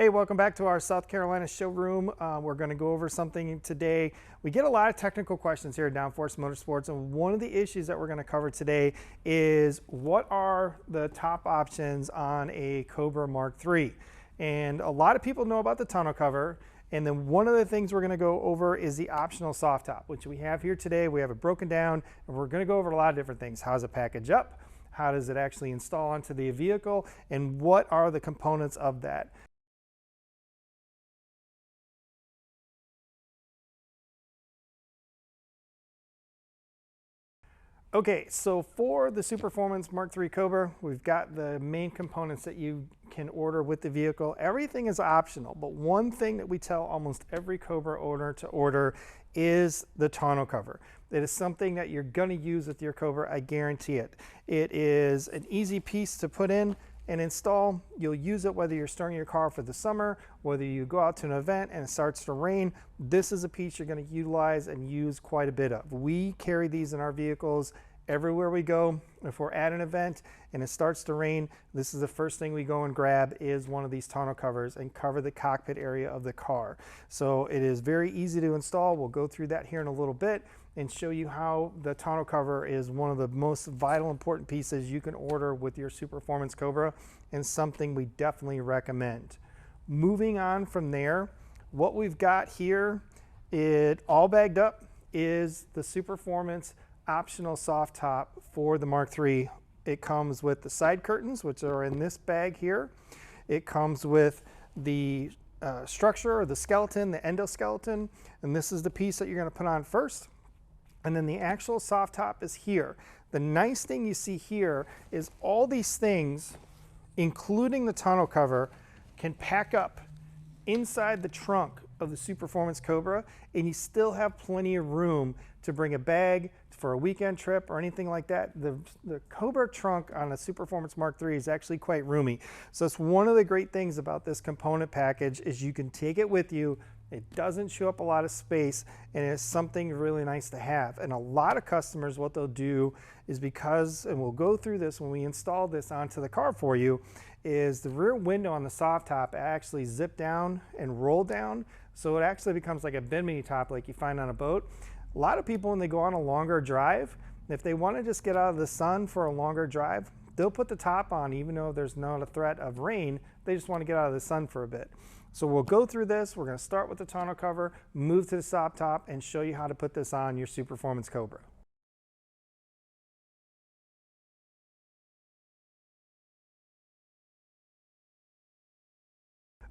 Hey, welcome back to our South Carolina showroom. We're going to go over something today. We get a lot of technical questions here at Downforce Motorsports, and one of the issues that we're going to cover today is what are the top options on a Cobra Mark III. And a lot of people know about the tonneau cover, and then one of the things we're going to go over is the optional soft top, which we have here today. We have it broken down, and we're going to go over a lot of different things. How does it package up? How does it actually install onto the vehicle? And what are the components of that? Okay, so for the Superformance Mk3 Cobra, we've got the main components that you can order with the vehicle. Everything is optional, but one thing that we tell almost every Cobra owner to order is the tonneau cover. It is something that you're going to use with your Cobra, I guarantee it. It is an easy piece to put in and install. You'll use it whether you're storing your car for the summer, whether you go out to an event and it starts to rain. This is a piece you're going to utilize and use quite a bit of. We carry these in our vehicles everywhere we go. If we're at an event and it starts to rain, this is the first thing we go and grab is one of these tonneau covers and cover the cockpit area of the car. So it is very easy to install. We'll go through that here in a little bit and show you how the tonneau cover is one of the most vital, important pieces you can order with your Superformance Cobra, and something we definitely recommend. Moving on from there, what we've got here, it all bagged up, is the Superformance optional soft top for the Mark III. It comes with the side curtains, which are in this bag here. It comes with the structure, or the skeleton, the endoskeleton, and this is the piece that you're going to put on first. And then the actual soft top is here. The nice thing you see here is all these things, including the tonneau cover, can pack up inside the trunk of the Superformance Cobra, and you still have plenty of room to bring a bag for a weekend trip or anything like that. The Cobra trunk on a Superformance Mark III is actually quite roomy. So it's one of the great things about this component package is you can take it with you. It doesn't chew up a lot of space, and it's something really nice to have. And a lot of customers, what they'll do is because, and we'll go through this when we install this onto the car for you, is the rear window on the soft top actually zip down and roll down. So it actually becomes like a bimini top like you find on a boat. A lot of people, when they go on a longer drive, if they want to just get out of the sun for a longer drive, they'll put the top on even though there's not a threat of rain. They just want to get out of the sun for a bit. So we'll go through this. We're going to start with the tonneau cover, move to the soft top, and show you how to put this on your Superformance Cobra.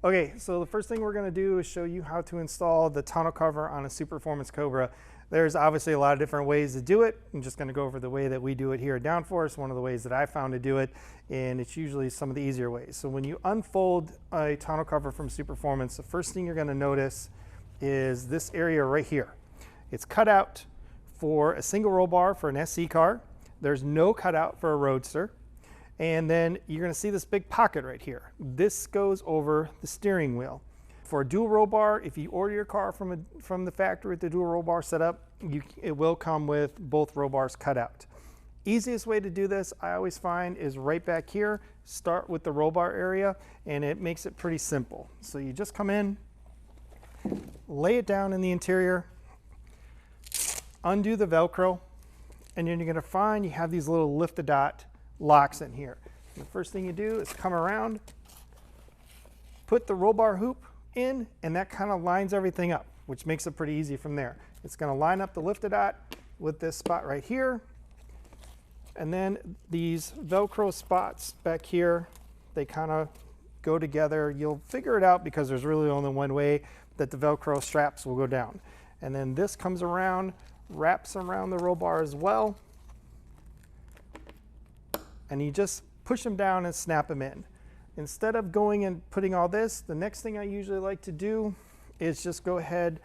Okay, so the first thing we're going to do is show you how to install the tonneau cover on a Superformance Cobra. There's obviously a lot of different ways to do it. I'm just going to go over the way that we do it here at Downforce, one of the ways that I found to do it, and it's usually some of the easier ways. So when you unfold a tonneau cover from Superformance, the first thing you're going to notice is this area right here. It's cut out for a single roll bar for an SC car. There's no cutout for a Roadster. And then you're going to see this big pocket right here. This goes over the steering wheel. For a dual roll bar, if you order your car from the factory with the dual roll bar setup, it will come with both roll bars cut out. Easiest way to do this, I always find, is right back here. Start with the roll bar area, and it makes it pretty simple. So you just come in, lay it down in the interior, undo the Velcro, and then you're going to find you have these little lift-a-dot locks in here. And the first thing you do is come around, put the roll bar hoop in, and that kind of lines everything up, which makes it pretty easy from there. It's going to line up the lift-a-dot with this spot right here, and then these Velcro spots back here, they kind of go together. You'll figure it out because there's really only one way that the Velcro straps will go down. And then this comes around, wraps around the roll bar as well, and you just push them down and snap them in. Instead of going and putting all this, the next thing I usually like to do is just go ahead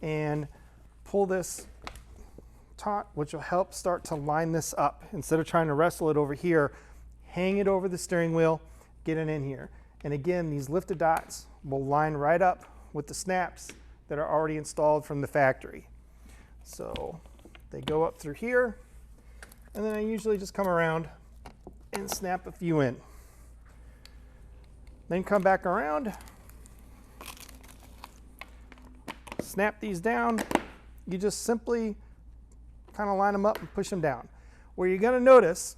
and pull this taut, which will help start to line this up. Instead of trying to wrestle it over here, hang it over the steering wheel, get it in here. And again, these lifted dots will line right up with the snaps that are already installed from the factory. So they go up through here, and then I usually just come around and snap a few in. Then come back around, snap these down. You just simply kind of line them up and push them down. Where you're going to notice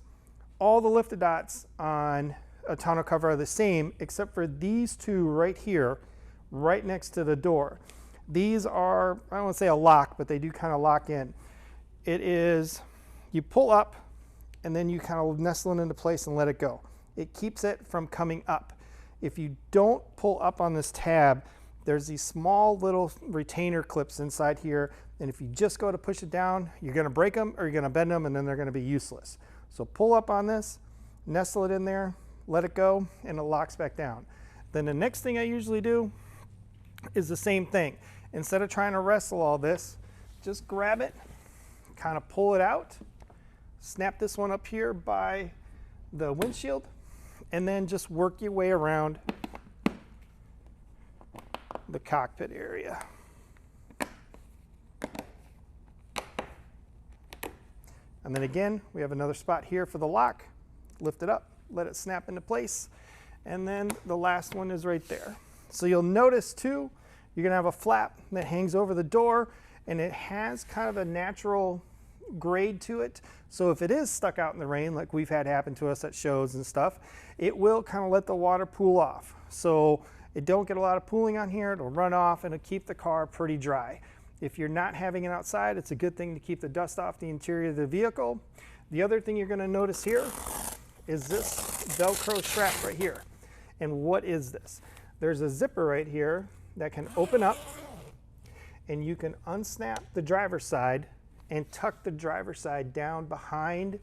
all the lifted dots on a tonneau cover are the same, except for these two right here, right next to the door. These are, I don't want to say a lock, but they do kind of lock in. It is, you pull up and then you kind of nestle it into place and let it go. It keeps it from coming up. If you don't pull up on this tab, there's these small little retainer clips inside here, and if you just go to push it down, you're going to break them or you're going to bend them, and then they're going to be useless. So pull up on this, nestle it in there, let it go, and it locks back down. Then the next thing I usually do is the same thing. Instead of trying to wrestle all this, just grab it, kind of pull it out, snap this one up here by the windshield, and then just work your way around the cockpit area. And then again, we have another spot here for the lock. Lift it up, let it snap into place, and then the last one is right there. So you'll notice too, you're gonna have a flap that hangs over the door, and it has kind of a natural grade to it. So if it is stuck out in the rain, like we've had happen to us at shows and stuff, it will kind of let the water pool off. So it don't get a lot of pooling on here, it'll run off and it'll keep the car pretty dry. If you're not having it outside, it's a good thing to keep the dust off the interior of the vehicle. The other thing you're gonna notice here is this Velcro strap right here. And what is this? There's a zipper right here that can open up, and you can unsnap the driver's side and tuck the driver's side down behind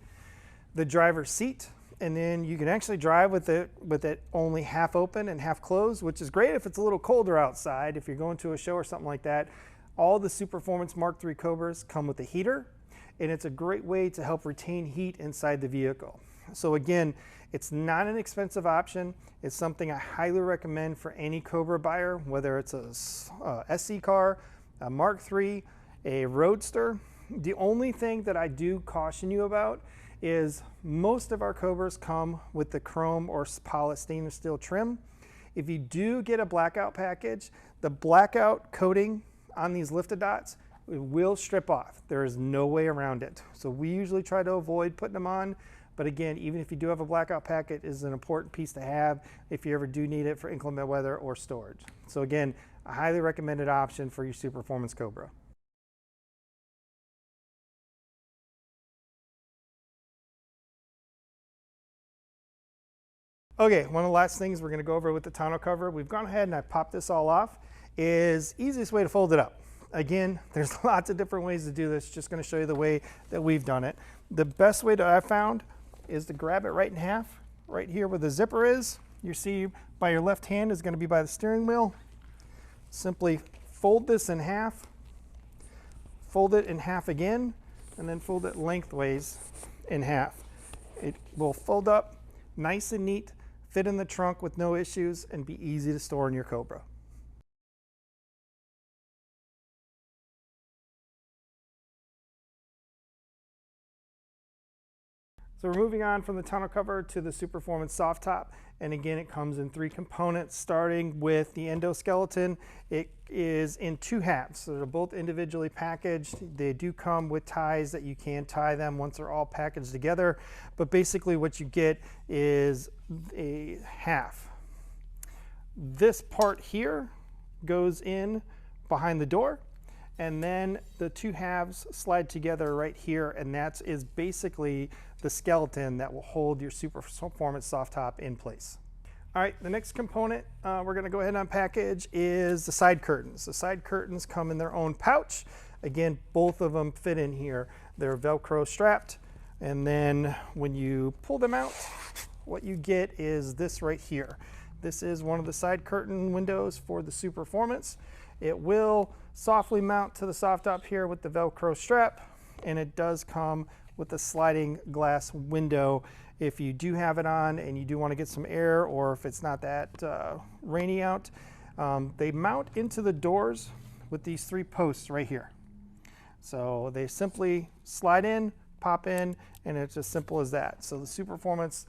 the driver's seat, and then you can actually drive with it only half open and half closed, which is great if it's a little colder outside. If you're going to a show or something like that, all the Superformance Mk3 Cobras come with a heater, and it's a great way to help retain heat inside the vehicle. So again, it's not an expensive option. It's something I highly recommend for any Cobra buyer, whether it's a SC car, a Mark III, a Roadster. The only thing that I do caution you about is most of our Cobras come with the chrome or polished stainless steel trim. If you do get a blackout package, the blackout coating on these lifted dots, it will strip off. There is no way around it. So we usually try to avoid putting them on. But again, even if you do have a blackout packet, it is an important piece to have if you ever do need it for inclement weather or storage. So again, a highly recommended option for your Superformance Cobra. Okay, one of the last things we're going to go over with the tonneau cover, we've gone ahead and I popped this all off, is easiest way to fold it up. Again, there's lots of different ways to do this, just going to show you the way that we've done it. The best way that I've found is to grab it right in half, right here where the zipper is. You see by your left hand is going to be by the steering wheel. Simply fold this in half, fold it in half again, and then fold it lengthways in half. It will fold up nice and neat, fit in the trunk with no issues, and be easy to store in your Cobra. So we're moving on from the tonneau cover to the Superformance soft top, and again it comes in 3 components, starting with the endoskeleton. It is in 2 halves, so they're both individually packaged. They do come with ties that you can tie them once they're all packaged together, but basically what you get is a half. This part here goes in behind the door, and then the 2 halves slide together right here, and that is basically the skeleton that will hold your Superformance soft top in place. All right, the next component we're going to go ahead and unpackage is the side curtains. The side curtains come in their own pouch. Again, both of them fit in here. They're Velcro strapped, and then when you pull them out, what you get is this right here. This is one of the side curtain windows for the Superformance. It will softly mount to the soft top here with the Velcro strap, and it does come with a sliding glass window if you do have it on and you do want to get some air, or if it's not that rainy out. They mount into the doors with these 3 posts right here. So they simply slide in, pop in, and it's as simple as that. So the Superformance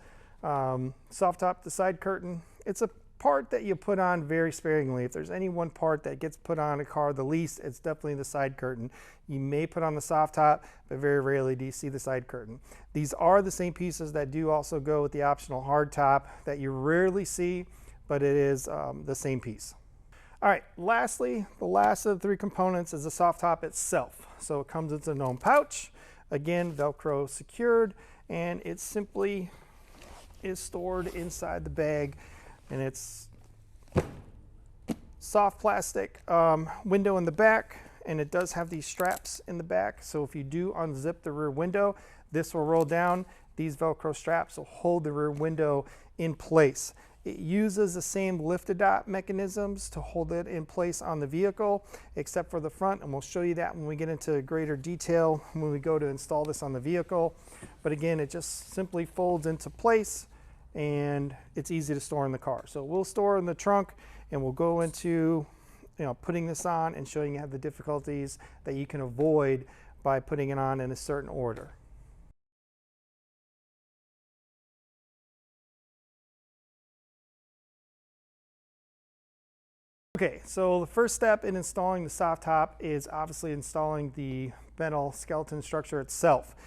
soft top, the side curtain, it's a part that you put on very sparingly. If there's any one part that gets put on a car the least, it's definitely the side curtain. You may put on the soft top, but very rarely do you see the side curtain. These are the same pieces that do also go with the optional hard top that you rarely see, but it is the same piece. All right, lastly, the last of the three components is the soft top itself. So it comes with a gnome pouch, again, Velcro secured, and it simply is stored inside the bag, and it's soft plastic window in the back, and it does have these straps in the back. So if you do unzip the rear window, this will roll down. These Velcro straps will hold the rear window in place. It uses the same lift-a-dot mechanisms to hold it in place on the vehicle, except for the front, and we'll show you that when we get into greater detail when we go to install this on the vehicle. But again, it just simply folds into place, and it's easy to store in the car. So we'll store in the trunk, and we'll go into putting this on and showing you how the difficulties that you can avoid by putting it on in a certain order. Okay, so the first step in installing the soft top is obviously installing the metal skeleton structure itself.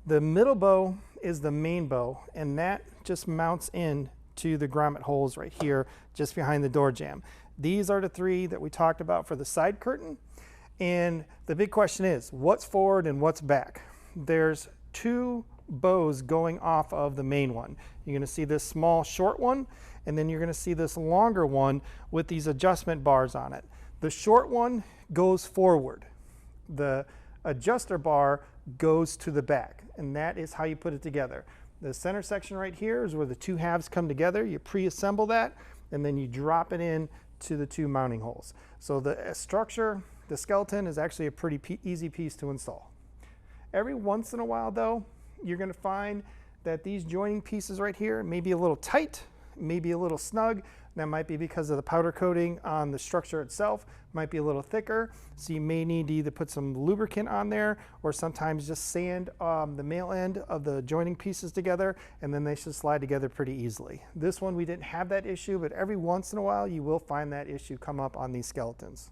The middle bow is the main bow, and that just mounts in to the grommet holes right here just behind the door jamb. These are the three that we talked about for the side curtain, and the big question is what's forward and what's back. There's two bows going off of the main one. You're going to see this small short one, and then you're going to see this longer one with these adjustment bars on it. The short one goes forward. The adjuster bar goes to the back, and that is how you put it together. The center section right here is where the two halves come together. You pre-assemble that, and then you drop it in to the two mounting holes. So the structure, the skeleton, is actually a pretty easy piece to install. Every once in a while though, you're going to find that these joining pieces right here may be a little tight, maybe a little snug. That might be because of the powder coating on the structure itself, might be a little thicker. So you may need to either put some lubricant on there or sometimes just sand the male end of the joining pieces together, and then they should slide together pretty easily. This one, we didn't have that issue, but every once in a while you will find that issue come up on these skeletons.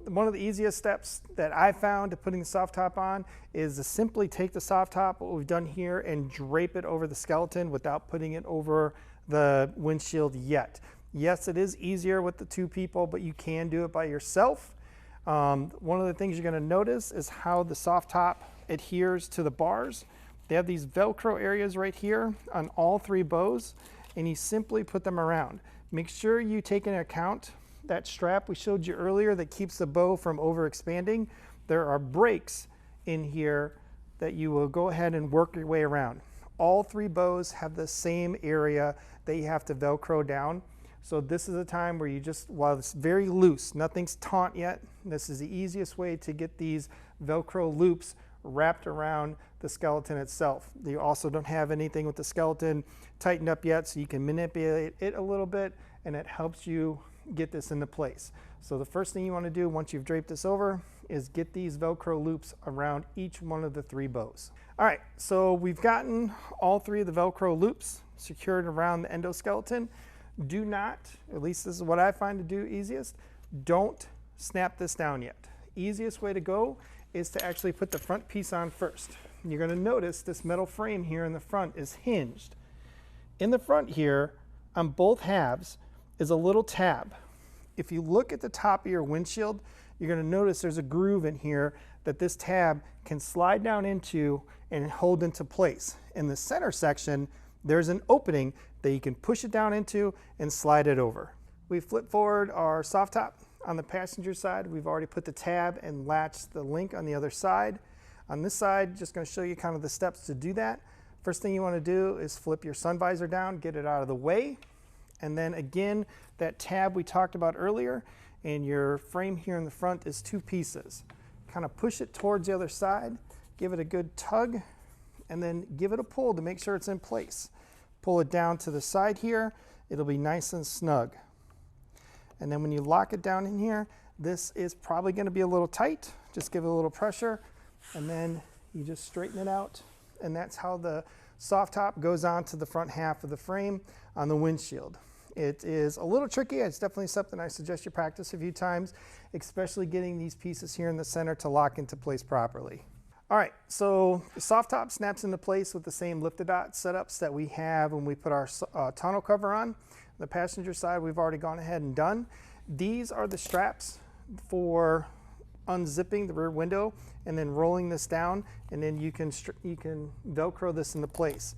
One of the easiest steps that I found to putting the soft top on is to simply take the soft top, what we've done here, and drape it over the skeleton without putting it over the windshield yet. Yes, it is easier with the two people, but you can do it by yourself. One of the things you're going to notice is how the soft top adheres to the bars. They have these Velcro areas right here on all three bows, and you simply put them around. Make sure you take into account that strap we showed you earlier that keeps the bow from over expanding. There are breaks in here that you will go ahead and work your way around. All three bows have the same area that you have to Velcro down. So this is a time where you just, while it's very loose, nothing's taut yet, this is the easiest way to get these Velcro loops wrapped around the skeleton itself. You also don't have anything with the skeleton tightened up yet, so you can manipulate it a little bit, and it helps you get this into place. So the first thing you want to do once you've draped this over is get these Velcro loops around each one of the three bows. All right, so we've gotten all three of the Velcro loops secured around the endoskeleton. Do not, at least this is what I find to do easiest, don't snap this down yet. Easiest way to go is to actually put the front piece on first. You're going to notice this metal frame here in the front is hinged. In the front here, on both halves, is a little tab. If you look at the top of your windshield, you're going to notice there's a groove in here that this tab can slide down into and hold into place. In the center section, there's an opening that you can push it down into and slide it over. We flip forward our soft top. On the passenger side, we've already put the tab and latched the link on the other side. On this side, just going to show you kind of the steps to do that. First thing you want to do is flip your sun visor down, get it out of the way. And then again, that tab we talked about earlier, and your frame here in the front is two pieces. Kind of push it towards the other side, give it a good tug, and then give it a pull to make sure it's in place. Pull it down to the side here, it'll be nice and snug. And then when you lock it down in here, this is probably going to be a little tight. Just give it a little pressure, and then You just straighten it out, and that's how the soft top goes on to the front half of the frame on the windshield. It is a little tricky. It's definitely something I suggest you practice a few times, especially getting these pieces here in the center to lock into place properly. All right, so the soft top snaps into place with the same lift-a-dot setups that we have when we put our tonneau cover on. The passenger side, we've already gone ahead and done. These are the straps for unzipping the rear window and then rolling this down, and then you can Velcro this into place.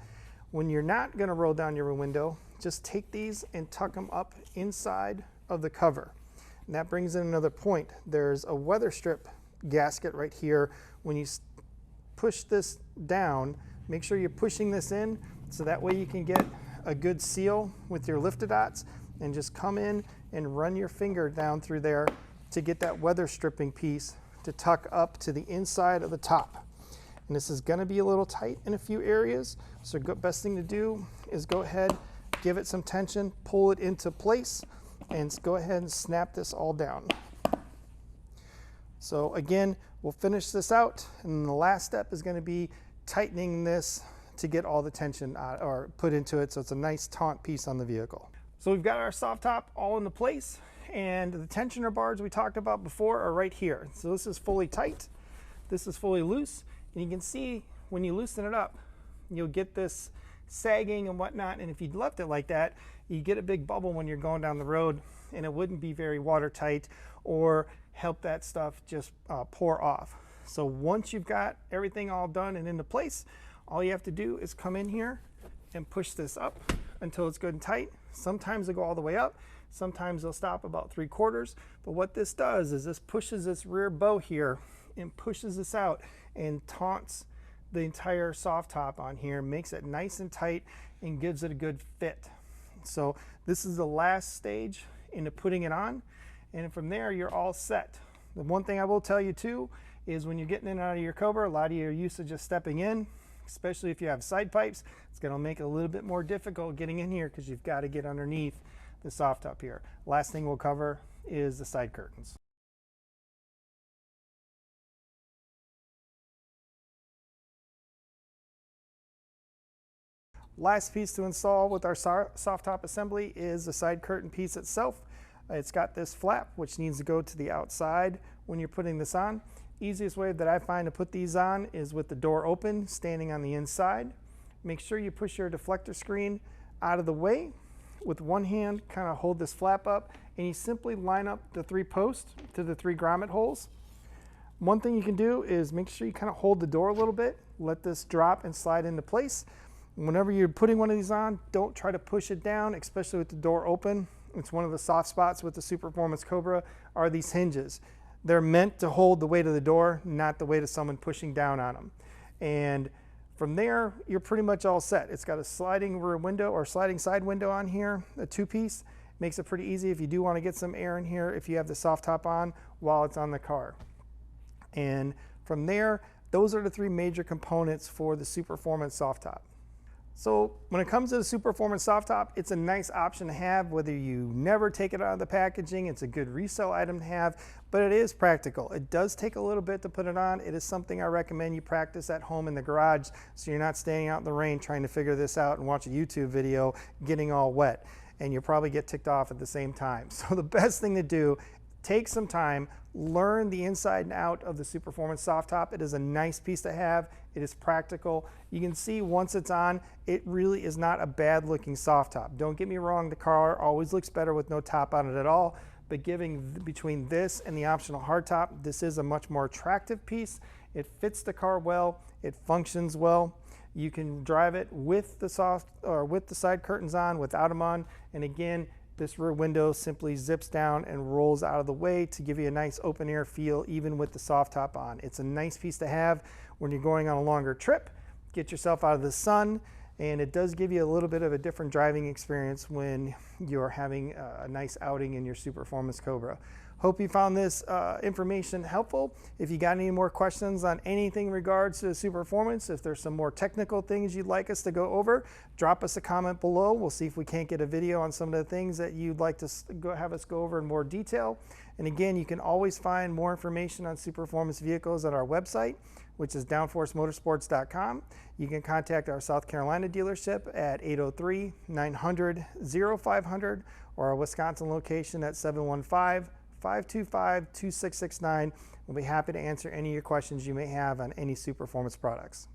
When you're not going to roll down your rear window, just take these and tuck them up inside of the cover. And that brings in another point. There's a weather strip gasket right here. When you push this down, make sure you're pushing this in so that way you can get a good seal with your lift-a-dots, and just come in and run your finger down through there to get that weather stripping piece to tuck up to the inside of the top. And this is going to be a little tight in a few areas, so best thing to do is go ahead, give it some tension, pull it into place, and go ahead and snap this all down. So again, we'll finish this out, and the last step is going to be tightening this to get all the tension or put into it so it's a nice taut piece on the vehicle. So we've got our soft top all into place, and the tensioner bars we talked about before are right here. So this is fully tight, this is fully loose, and you can see when you loosen it up, you'll get this sagging and whatnot, and if you'd left it like that, you get a big bubble when you're going down the road, and it wouldn't be very watertight or help that stuff just pour off. So once you've got everything all done and into place, all you have to do is come in here and push this up until it's good and tight. Sometimes they'll go all the way up, sometimes they'll stop about 3/4, but what this does is this pushes this rear bow here and pushes this out and taunts the entire soft top on here, makes it nice and tight and gives it a good fit. So this is the last stage into putting it on, and from there you're all set. The one thing I will tell you too is when you're getting in and out of your Cobra, a lot of you are used to just stepping in, especially if you have side pipes. It's going to make it a little bit more difficult getting in here because you've got to get underneath the soft top here. Last thing we'll cover is the side curtains. Last piece to install with our soft top assembly is the side curtain piece itself. It's got this flap which needs to go to the outside when you're putting this on. Easiest way that I find to put these on is with the door open, standing on the inside. Make sure you push your deflector screen out of the way. With one hand, kind of hold this flap up, and you simply line up the 3 posts to the 3 grommet holes. One thing you can do is make sure you kind of hold the door a little bit, let this drop and slide into place. Whenever you're putting one of these on, don't try to push it down, especially with the door open. It's one of the soft spots with the Superformance Cobra are these hinges. They're meant to hold the weight of the door, not the weight of someone pushing down on them. And from there, you're pretty much all set. It's got a sliding rear window or sliding side window on here, a 2-piece. Makes it pretty easy if you do want to get some air in here if you have the soft top on while it's on the car. And from there, those are the 3 major components for the Superformance soft top. So when it comes to the Superformance soft top, it's a nice option to have whether you never take it out of the packaging. It's a good resale item to have, but it is practical. It does take a little bit to put it on. It is something I recommend you practice at home in the garage so you're not standing out in the rain trying to figure this out and watch a YouTube video getting all wet, and you'll probably get ticked off at the same time. So the best thing to do, take some time, learn the inside and out of the Superformance soft top. It is a nice piece to have. It is practical. You can see once it's on, it really is not a bad looking soft top. Don't get me wrong, the car always looks better with no top on it at all, but between this and the optional hard top, this is a much more attractive piece. It fits the car well, it functions well. You can drive it with the side curtains on, without them on, and again, this rear window simply zips down and rolls out of the way to give you a nice open air feel even with the soft top on. It's a nice piece to have when you're going on a longer trip, get yourself out of the sun, and it does give you a little bit of a different driving experience when you're having a nice outing in your Superformance Cobra. Hope you found this information helpful. If you got any more questions on anything in regards to Superformance, if there's some more technical things you'd like us to go over, drop us a comment below. We'll see if we can't get a video on some of the things that you'd like to have us go over in more detail. And again, you can always find more information on Superformance vehicles at our website, which is downforcemotorsports.com. You can contact our South Carolina dealership at 803-900-0500 or our Wisconsin location at 715-525-2669. We'll be happy to answer any of your questions you may have on any Superformance products.